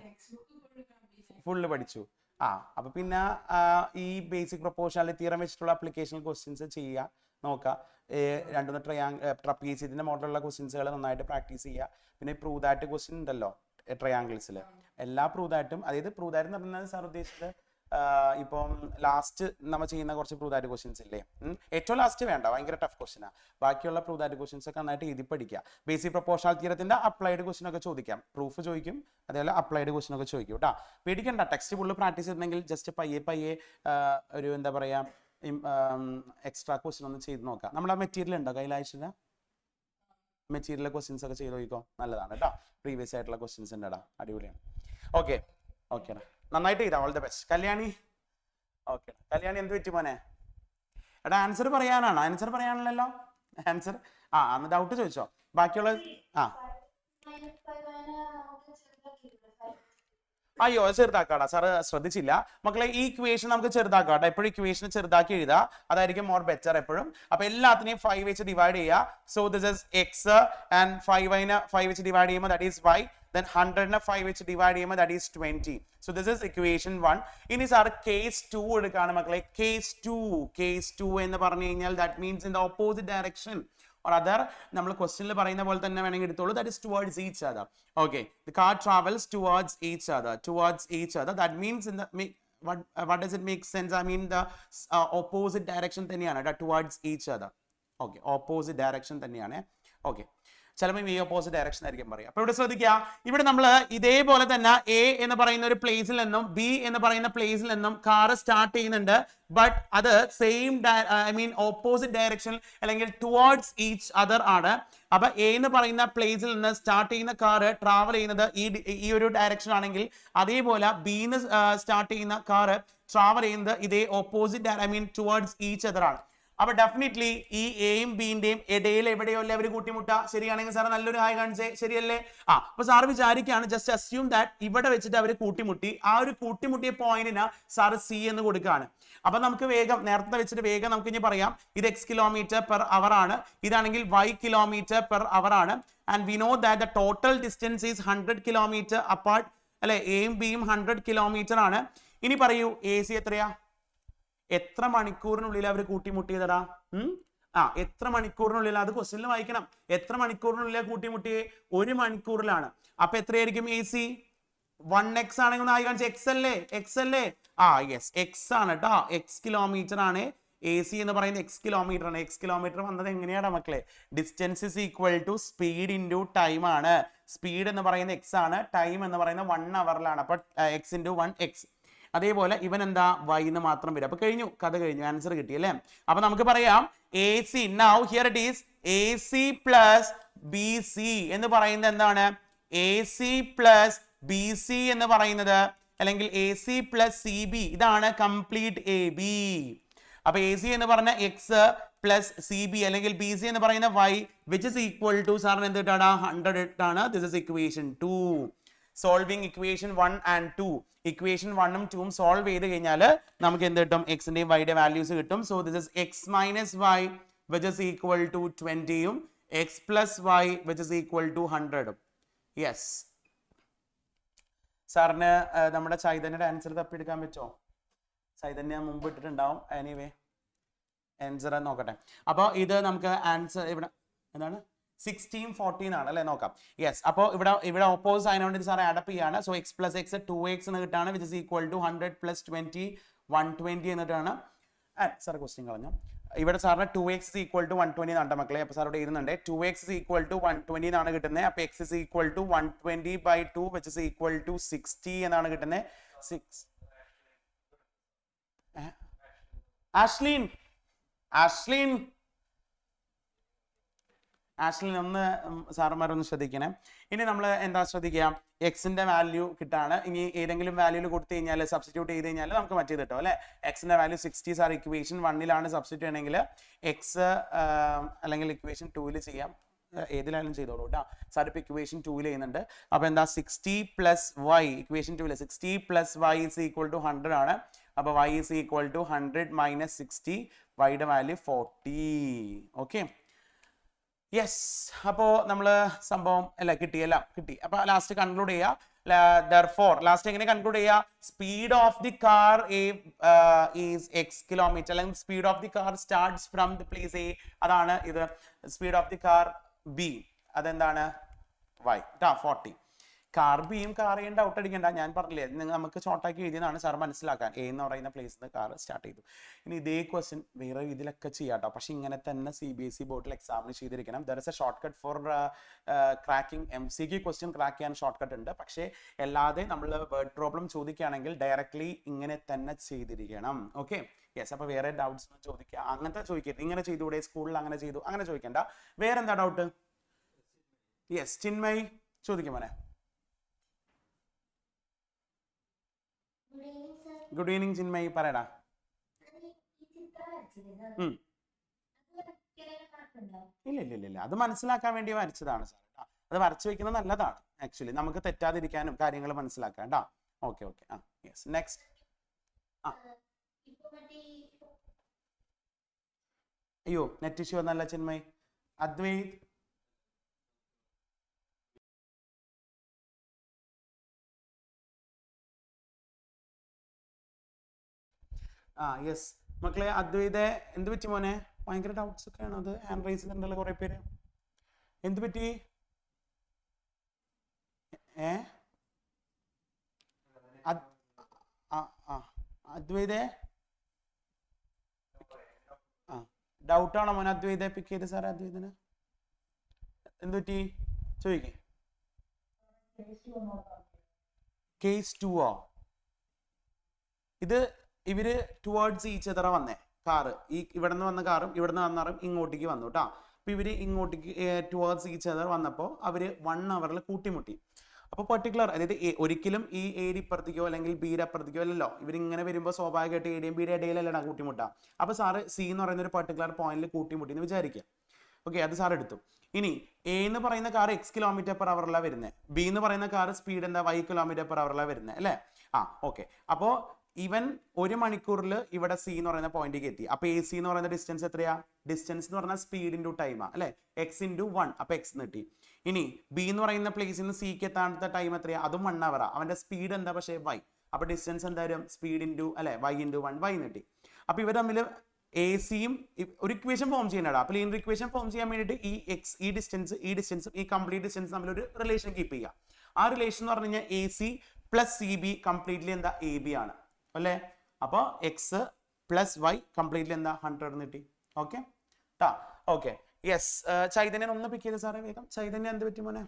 ഫുള്ള് പഠിച്ചു. അപ്പൊ പിന്നെ ഈ ബേസിക് പ്രൊപ്പോർഷണാലിറ്റി തിയറം വെച്ചിട്ടുള്ള അപ്ലിക്കേഷണൽ ക്വസ്റ്റ്യൻസ് ചെയ്യുക. നോക്കുക. രണ്ടുമൂന്ന് ട്രപ്പീസിയത്തിൻ്റെ മോഡലുള്ള ക്വസ്റ്റ്യൻസുകൾ നന്നായിട്ട് പ്രാക്ടീസ് ചെയ്യുക. പിന്നെ പ്രൂവ് ദാറ്റ് ക്വസ്റ്റ്യൻ ഉണ്ടല്ലോ ട്രയാങ്കിൾസിൽ, എല്ലാ പ്രൂവ് ദാറ്റും, അതായത് പ്രൂവ് ദാറ്റ് എന്ന് പറഞ്ഞാൽ സാർ ഉദ്ദേശിച്ചത് ഇപ്പം ലാസ്റ്റ് നമ്മൾ ചെയ്യുന്ന കുറച്ച് പ്രൂവ് ദാറ്റ് ക്വസ്റ്റ്യൻസ് ഇല്ലേ, ഏറ്റവും ലാസ്റ്റ് വേണ്ട, ഭയങ്കര ടഫ് ക്വസ്റ്റ്യനാണ്. ബാക്കിയുള്ള പ്രൂവ് ദാറ്റ് ക്വസ്റ്റ്യൻസ് ഒക്കെ നന്നായിട്ട് എഴുതി പഠിക്കുക. ബേസിക് പ്രൊപ്പോർഷണൽ തിയറത്തിന്റെ അപ്ലൈഡ് ക്വസ്റ്റ്യൻ ഒക്കെ ചോദിക്കാം, പ്രൂഫ് ചോദിക്കും, അതേപോലെ അപ്ലൈഡ് ക്വസ്റ്റ്യൻ ഒക്കെ ചോദിക്കും കേട്ടോ. പേടിക്കണ്ട, ടെക്സ്റ്റ് ഫുള്ള് പ്രാക്ടീസ് ചെയ്തിട്ടുണ്ടെങ്കിൽ ജസ്റ്റ് പയ്യെ ഒരു എന്താ പറയുക എക്സ്ട്രാ ക്വസ്റ്റ്യൻ ഒന്ന് ചെയ്ത് നോക്കാം. നമ്മൾ ആ മെറ്റീരിയൽ ഉണ്ടോ കയ്യിലാഴ്ച മെറ്റീരിയൽ ക്വസ്റ്റ്യൻസ് ഒക്കെ ചെയ്ത് നോക്കിക്കോ, നല്ലതാണ് കേട്ടോ. പ്രീവിയസ് ആയിട്ടുള്ള ക്വസ്റ്റ്യൻസ് ഉണ്ട് ഇടാ, അടിപൊളിയാണ്. ഓക്കെ നന്നായിട്ട് ചെയ്താ, all the best. Kalyani okay, Kalyani എന്ത് പറ്റി മോനെ? എടാ ആൻസർ പറയാനാണോ? ആൻസർ പറയാനല്ലോ ആൻസർ. അന്ന് ഡൗട്ട് ചോദിച്ചോ. ബാക്കിയുള്ള അയ്യോ ചെറുതാക്കാടാ, സാറ് ശ്രദ്ധിച്ചില്ല മക്കളെ. ഈ ഇക്വേഷൻ നമുക്ക് ചെറുതാക്കാട്ടെ, എപ്പോഴും ഇക്വേഷൻ ചെറുതാക്കി എഴുതുക, അതായിരിക്കും മോർ ബെറ്റർ എപ്പോഴും. അപ്പൊ എല്ലാത്തിനെയും 5 വെച്ച് ഡിവൈഡ് ചെയ്യുക. So this is X and 5 വെച്ച് ഡിവൈഡ് ചെയ്യുമ്പോൾ ദാറ്റ് ഈസ് y. Then 100 5 വെച്ച് ഡിവൈഡ് ചെയ്യുമ്പോൾ that is 20. So this is equation 1. ഇനി സാർ കേസ് 2 എടുക്കുകയാണ് മക്കളെ. കേസ് 2 എന്ന് പറഞ്ഞു കഴിഞ്ഞാൽ that means in the opposite direction or other, നമ്മൾ ക്വസ്റ്റ്യനിൽ പറയുന്ന പോലെ തന്നെ വേണമെങ്കിൽ എടുത്തോളൂ, that is towards each other. Okay, the car travels towards each other. That means in the what does it make sense? I mean the opposite direction തന്നെയാണ് towards each other. Okay, opposite direction തന്നെയാണ്. Okay, ചിലപ്പോൾ ഈ opposite direction ആയിരിക്കും പറയുക. അപ്പൊ ഇവിടെ ശ്രദ്ധിക്കുക, ഇവിടെ നമ്മൾ ഇതേപോലെ തന്നെ എ എന്ന് പറയുന്ന ഒരു പ്ലേസിൽ നിന്നും ബി എന്ന് പറയുന്ന പ്ലേസിൽ നിന്നും കാർ സ്റ്റാർട്ട് ചെയ്യുന്നുണ്ട്. ബട്ട് അത് സെയിം ഓപ്പോസിറ്റ് ഡയറക്ഷൻ അല്ലെങ്കിൽ ടുവേർഡ്സ് ഈച്ച് അതർ ആണ്. അപ്പൊ എ എന്ന് പറയുന്ന പ്ലേസിൽ നിന്ന് സ്റ്റാർട്ട് ചെയ്യുന്ന കാർ ട്രാവൽ ചെയ്യുന്നത് ഈ ഒരു ഡയറക്ഷൻ ആണെങ്കിൽ, അതേപോലെ ബിന്ന് സ്റ്റാർട്ട് ചെയ്യുന്ന കാർ ട്രാവൽ ചെയ്യുന്നത് ഇതേ ഓപ്പോസിറ്റ് ടുവേർഡ്സ് ഈച്ച് അതർ ആണ്. അപ്പൊ ഡെഫിനറ്റ്ലി ഈ എയും ബിന്റെയും ഇടയിൽ എവിടെയോ അല്ലേ അവർ കൂട്ടിമുട്ട. ശരിയാണെങ്കിൽ സാർ നല്ലൊരു ഹായ് കാണിച്ചേ, ശരിയല്ലേ? അപ്പൊ സാർ വിചാരിക്കുകയാണ്, ജസ്റ്റ് അസ്യൂം ദാറ്റ് ഇവിടെ വെച്ചിട്ട് അവർ കൂട്ടിമുട്ടി. ആ ഒരു കൂട്ടിമുട്ടിയ പോയിന്റിന് സാർ സി എന്ന് കൊടുക്കുകയാണ്. അപ്പൊ നമുക്ക് വേഗം നേരത്തെ വെച്ചിട്ട് വേഗം നമുക്ക് ഇനി പറയാം, ഇത് x കിലോമീറ്റർ പെർ അവർ ആണ്, ഇതാണെങ്കിൽ y കിലോമീറ്റർ പെർ അവർ ആണ്. And we know that the total distance is 100 kilometre apart അല്ലെ. എയും ബിയും 100 കിലോമീറ്റർ ആണ്. ഇനി പറയൂ എ സി എത്രയാ? എത്ര മണിക്കൂറിനുള്ളിൽ അവർ കൂട്ടിമുട്ടിയതടാ? എത്ര മണിക്കൂറിനുള്ളിൽ? അത് ക്വസ്റ്റ്യനിൽ വായിക്കണം. എത്ര മണിക്കൂറിനുള്ളിൽ കൂട്ടിമുട്ടിയേ? 1 മണിക്കൂറിലാണ്. അപ്പൊ എത്രയായിരിക്കും എ സി? 1x ആണെങ്കിൽ ഒന്ന് ആയി കാണിച്ച, എക്സ് അല്ലേ? യെസ് എക്സ് ആണ് കേട്ടോ. എക്സ് കിലോമീറ്റർ ആണ്. എ സി എന്ന് പറയുന്നത് എക്സ് കിലോമീറ്റർ ആണ്. എക്സ് കിലോമീറ്റർ വന്നത് എങ്ങനെയാണ് മക്കളെ? Distance is equal to speed into time ആണ്. സ്പീഡ് എന്ന് പറയുന്നത് എക്സ് ആണ്, ടൈം എന്ന് പറയുന്നത് 1 അവറിലാണ്. അപ്പൊ എക്സ് ഇൻറ്റു 1 എക്സ്. അതേപോലെ ഇവൻ എന്താ? y എന്ന് മാത്രം വരും. അപ്പൊ കഴിഞ്ഞു, കഥ കഴിഞ്ഞു, ആൻസർ കിട്ടി അല്ലേ? അപ്പൊ നമുക്ക് പറയാം A C. Now here it is A C plus B C എന്ന് പറയുന്നത് എന്താണ്? A C plus B C എന്ന് പറയുന്നത്, അല്ലെങ്കിൽ A C plus C B, ഇതാണ് കംപ്ലീറ്റ് എ ബി. അപ്പൊ എ സി എന്ന് പറഞ്ഞ എക്സ് പ്ലസ് സി ബി അല്ലെങ്കിൽ ബി സി എന്ന് പറയുന്ന y which is equal to സാറിന് എന്ത് ഇട്ടാണ്? 100 ഇട്ടാണ്. This is equation 2. Solving equation 1 and 2. Equation 1ഉം 2ഉം സോൾവ് ചെയ്ത് കഴിഞ്ഞാൽ നമുക്ക് എന്ത് കിട്ടും? എക്സിന്റെയും വൈയുടെ വാല്യൂസ് കിട്ടും. So this is x minus y which is equal to 20ഉം x plus y which is equal to 100ഉം. യെസ്, സാറിന് നമ്മുടെ ചൈതന്യയുടെ ആൻസർ തപ്പിയെടുക്കാൻ പറ്റുമോ? ചൈതന്യ മുമ്പ് ഇട്ടിട്ടുണ്ടാവും. എനിവേ ആൻസർ നോക്കട്ടെ. അപ്പോൾ ഇത് നമുക്ക് ആൻസർ ഇവിടെ എന്താണ്? 16 14 ആണ് അല്ലേ? നോക്കാം. യെസ്, അപ്പോൾ ഇവിടെ ഓപ്പോസിറ്റ് ആയതുകൊണ്ട് സാർ ആഡപ്പ് ചെയ്യാണ്. So x plus x 2x എന്ന് കിട്ടാണ്, which is equal to 100 plus 20 120 എന്നിട്ടാണ്. സാർ ക്വസ്റ്റ്യൻ കളഞ്ഞു. ഇവിടെ സാറിന് 2x is equal to 120 എന്നാണ് മക്കളെ. അപ്പോൾ സാർ ഇവിടെ എഴുതുന്നുണ്ട് 2x is equal to 120 എന്നാണ് കിട്ടുന്നത്. അപ്പോൾ x is equal to 120 by 2 which is equal to 60 എന്നാണ് കിട്ടുന്നത്. ആഷ്ലിൻ ഒന്ന് സാറന്മാരൊന്ന് ശ്രദ്ധിക്കണേ. ഇനി നമ്മൾ എന്താ ശ്രദ്ധിക്കുക? എക്സിന്റെ വാല്യൂ കിട്ടാണ്. ഇനി ഏതെങ്കിലും വാല്യൂല് കൊടുത്തു കഴിഞ്ഞാൽ സബ്സ്റ്റിറ്റ്യൂട്ട് ചെയ്ത് കഴിഞ്ഞാൽ നമുക്ക് മറ്റേത് കിട്ടും അല്ലെ. എക്സിന്റെ വാല്യൂ 60 സാർ ഇക്വേഷൻ 1ലാണ് സബ്സ്റ്റിറ്റ്യൂട്ട് ചെയ്യണമെങ്കിൽ എക്സ് അല്ലെങ്കിൽ ഇക്വേഷൻ 2ൽ ചെയ്യാം. ഏതിലായാലും ചെയ്തോളൂ കേട്ടോ. സാർ ഇപ്പൊ ഇക്വേഷൻ 2ൽ ചെയ്യുന്നുണ്ട്. അപ്പൊ എന്താ 60 പ്ലസ് വൈ ഇക്വേഷൻ 2ൽ 60 plus y is equal to 100 ആണ്. അപ്പൊ y is equal to 100 minus 60, വൈയുടെ വാല്യൂ 40. Okay, yes. അപ്പോൾ നമ്മൾ സംഭവം എല്ലാം കിട്ടി. അപ്പോൾ ലാസ്റ്റ് കൺക്ലൂഡ് ചെയ്യുക. therefore ലാസ്റ്റ് എങ്ങനെ കൺക്ലൂഡ് ചെയ്യുക? Speed of the car is x kilometre, അല്ലെങ്കിൽ speed of the car starts from the place A, അതാണ് ഇത്. Speed of the car B അതെന്താണ് y 40. കാർ ബിയും കാർ എയും ഡൗട്ട് അടിക്കണ്ട, ഞാൻ പറഞ്ഞില്ലേ നമുക്ക് ഷോർട്ടാക്കി എഴുതിയതാണ് സാർ മനസ്സിലാക്കാൻ. എ എന്ന് പറയുന്ന പ്ലേസിൽ നിന്ന് കാർ സ്റ്റാർട്ട് ചെയ്തു. ഇനി ഇതേ ക്വസ്റ്റ്യൻ വേറെ രീതിയിലൊക്കെ ചെയ്യാട്ടോ, പക്ഷെ ഇങ്ങനെ തന്നെ CBSE ബോർഡിൽ എക്സാമിന് ചെയ്തിരിക്കണം. There is A short cut four cracking MCQ question crack ചെയ്യാൻ ഷോർട്ട് കട്ട് ഉണ്ട്. പക്ഷേ അല്ലാതെ നമ്മൾ വേർഡ് പ്രോബ്ലം ചോദിക്കുകയാണെങ്കിൽ ഡയറക്ട്ലി ഇങ്ങനെ തന്നെ ചെയ്തിരിക്കണം. Okay yes. അപ്പോൾ വേറെ ഡൗട്ട്സ് ഒന്നും ചോദിക്കുക, അങ്ങനത്തെ ചോദിക്കരുത്. ഇങ്ങനെ ചെയ്തുകൂടെ, സ്കൂളിൽ അങ്ങനെ ചെയ്തു, അങ്ങനെ ചോദിക്കണ്ട. വേറെ എന്താ ഡൗട്ട്? യെസ് ചിന്മയ് ചോദിക്കും മോനെ. ഗുഡ് ഈവനിങ് ചിന്മയ്, പറയടാ. ഇല്ല ഇല്ല ഇല്ല, അത് മനസ്സിലാക്കാൻ വേണ്ടി വരച്ചതാണ് സാർ. അത് വരച്ചു വെക്കുന്നത് നല്ലതാണ് ആക്ച്വലി, നമുക്ക് തെറ്റാതിരിക്കാനും കാര്യങ്ങൾ മനസ്സിലാക്കാം കേട്ടോ. ഓക്കെ ഓക്കെ ആ യെസ്. നെക്സ്റ്റ്. ആ അയ്യോ നെറ്റ് ഇഷ്യൂ ഒന്നല്ല ചിന്മയ്. അദ്വൈത് യെസ് മക്കളെ. അദ്വൈത എന്ത് പറ്റി മോനെ? ഭയങ്കര ഡൗട്ട്സ് ഒക്കെയാണ്. അത് ഹാൻഡ് റൈസ് ചെയ്തിട്ടുണ്ടല്ലോ കുറെ പേര്. എന്ത് പറ്റി? അദ്വൈതേ ഡൗട്ടാണോ മോനെ? അദ്വൈത പിക്ക് ചെയ്ത് സാറേ അദ്വൈതിന് എന്ത് പറ്റി ചോദിക്കേ. കേസ് 2 ഇത് ഇവര് ടുവേർഡ്സ് ഈച്ച് അതറ വന്നേ കാറ്. ഇവിടെ നിന്ന് വന്ന കാറും ഇവിടെ നിന്ന് വന്ന കാറും ഇങ്ങോട്ടേക്ക് വന്നു കേട്ടോ. അപ്പൊ ഇവര് ഇങ്ങോട്ടേക്ക് ടുവേർഡ്സ് ഈച്ച് അതർ വന്നപ്പോൾ അവര് 1 അവറിൽ കൂട്ടിമുട്ടി. അപ്പോൾ പെർട്ടിക്കുലർ, അതായത് ഒരിക്കലും ഈ എയുടെ ഇപ്പുറത്തേക്കോ അല്ലെങ്കിൽ ബിയുടെ അപ്പുറത്തേക്കോ അല്ലല്ലോ. ഇവരിങ്ങനെ വരുമ്പോൾ സ്വാഭാവികമായിട്ട് എയുടെയും ബിയുടെ ഇടയിലല്ല കൂട്ടിമുട്ടാം. അപ്പൊ സാറ് സി എന്ന് പറയുന്ന ഒരു പെർട്ടിക്കുലർ പോയിന്റിൽ കൂട്ടിമുട്ടി എന്ന് വിചാരിക്കുക. ഓക്കെ, അത് സാർ എടുത്തു. ഇനി എ എന്ന് പറയുന്ന കാർ x km/h വരുന്നത്, ബി എന്ന് പറയുന്ന കാർ സ്പീഡ് എന്താ y km/h വരുന്നത് അല്ലേ? ഓക്കെ. അപ്പോൾ ഇവൻ 1 മണിക്കൂറിൽ ഇവിടെ സി എന്ന് പറയുന്ന പോയിന്റിലേക്ക് എത്തി. അപ്പൊ എ സി എന്ന് പറയുന്ന ഡിസ്റ്റൻസ് എത്രയാ? ഡിസ്റ്റൻസ് എന്ന് പറഞ്ഞാൽ സ്പീഡ് ഇൻറ്റു ടൈമാ അല്ലെ? x × 1, അപ്പൊ x കിട്ടി. ഇനി ബി എന്ന് പറയുന്ന പ്ലേസിൽ നിന്ന് സിക്ക് എത്താത്ത ടൈം എത്രയാ? അതും 1 hour. അവന്റെ സ്പീഡ് എന്താ? പക്ഷേ y. അപ്പൊ ഡിസ്റ്റൻസ് എന്തായാലും സ്പീഡ് ഇൻറ്റു അല്ലെ y × 1 y കിട്ടി. അപ്പൊ ഇവർ തമ്മിൽ എ സിയും ഒരു ഇക്വേഷൻ ഫോം ചെയ്യണടാ. അപ്പൊ ലീനിയർ ഇക്വേഷൻ ഫോം ചെയ്യാൻ വേണ്ടിയിട്ട് ഈ ഡിസ്റ്റൻസും ഈ കംപ്ലീറ്റ് ഡിസ്റ്റൻസ് തമ്മിൽ ഒരു റിലേഷൻ കീപ്പ് ചെയ്യുക. ആ റിലേഷൻ എന്ന് പറഞ്ഞു കഴിഞ്ഞാൽ A C plus C be completely എന്താ? എ ബി ആണ് അല്ലേ? അപ്പോൾ എക്സ് പ്ലസ് വൈ കംപ്ലീറ്റ്ലി എന്താ? 100 കിട്ടി. Okay okay yes. ചൈതന്യൻ ഒന്ന് പിക്ക് ചെയ്ത് സാറേ വേഗം. ചൈതന്യ എന്ത് പറ്റി മോനെ?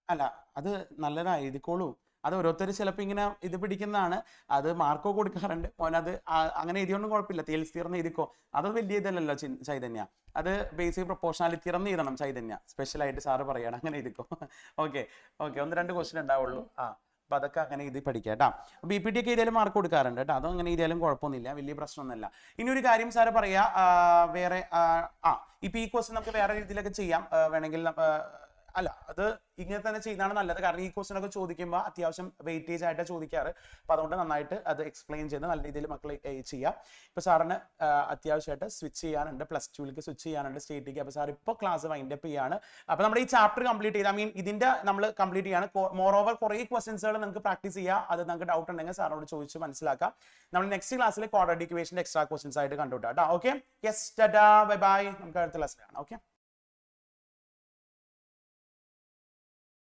അല്ല, അത് നല്ലതാ, എഴുതിക്കോളൂ. അത് ഓരോരുത്തർ ചിലപ്പോൾ ഇങ്ങനെ ഇത് പിടിക്കുന്നതാണ്. അത് മാർക്കോ കൊടുക്കാറുണ്ട് മോനത്. അങ്ങനെ എഴുതിയൊന്നും കുഴപ്പമില്ല. തേൽസ് തീർന്ന് എഴുതിക്കോ. അത് വലിയ ഇതല്ലല്ലോ ചൈതന്യ. അത് ബേസിക് പ്രൊപ്പോർഷണാലിറ്റി തീർന്ന് എഴുതണം ചൈതന്യ. സ്പെഷ്യലായിട്ട് സാറ് പറയണം, അങ്ങനെ എഴുതിക്കോ. ഓക്കെ 1-2 ക്വസ്റ്റ്യൻ ഉണ്ടാവുള്ളൂ. അപ്പൊ അതൊക്കെ അങ്ങനെ എഴുതി പഠിക്കാം കേട്ടോ. BPT ഒക്കെ എഴുതിയാലും മാർക്ക് കൊടുക്കാറുണ്ട് കേട്ടോ. അതും അങ്ങനെ എഴുതിയാലും കുഴപ്പമൊന്നുമില്ല, വലിയ പ്രശ്നമൊന്നുമില്ല. ഇനി ഒരു കാര്യം സാറ് പറയാ, വേറെ ഇപ്പൊ ഈ ക്വസ്റ്റ്യൻ നമുക്ക് വേറെ രീതിയിലൊക്കെ ചെയ്യാം വേണമെങ്കിൽ. അല്ല, അത് ഇങ്ങനെ തന്നെ ചെയ്യുന്നതാണ് നല്ലത്. കാരണം ഈ ക്വസ്റ്റ്യൻ ഒക്കെ ചോദിക്കുമ്പോൾ അത്യാവശ്യം വെയിറ്റേജ് ആയിട്ടാണ് ചോദിക്കാറ്. അപ്പൊ അതുകൊണ്ട് നന്നായിട്ട് അത് എക്സ്പ്ലെയിൻ ചെയ്ത് നല്ല രീതിയിൽ മക്കൾ ചെയ്യാം. ഇപ്പൊ സാറിന് അത്യാവശ്യമായിട്ട് സ്വിച്ച് ചെയ്യാനുണ്ട്, +2ലേക്ക് സ്വിച്ച് ചെയ്യാനുണ്ട് സ്റ്റേറ്റിലേക്ക്. അപ്പൊ സാർ ഇപ്പോൾ ക്ലാസ് വൈൻഡ് അപ്പ് ചെയ്യാണ്. അപ്പൊ നമ്മുടെ ഈ ചാപ്റ്റർ കംപ്ലീറ്റ് ചെയ്ത് ഇതിന്റെ നമ്മൾ കംപ്ലീറ്റ് ചെയ്യാണ്. മോർ ഓവർ കുറേ ക്വസ്റ്റ്യൻസുകൾ നിങ്ങൾക്ക് പ്രാക്ടീസ് ചെയ്യാം. അത് നിങ്ങൾക്ക് ഡൗട്ട് ഉണ്ടെങ്കിൽ സാറിനോട് ചോദിച്ച് മനസ്സിലാക്കാം. നമ്മൾ നെക്സ്റ്റ് ക്ലാസ്സിൽ ക്വാഡ്രാറ്റിക് ഇക്വേഷന്റെ എക്സ്ട്രാ ക്വസ്റ്റ്യൻസ് ആയിട്ട് കണ്ടുപിട്ടാം. Okay yes, ta ta bye bye. നമുക്ക് അടുത്ത ക്ലാസ്സിലാണ്. ഓക്കെ.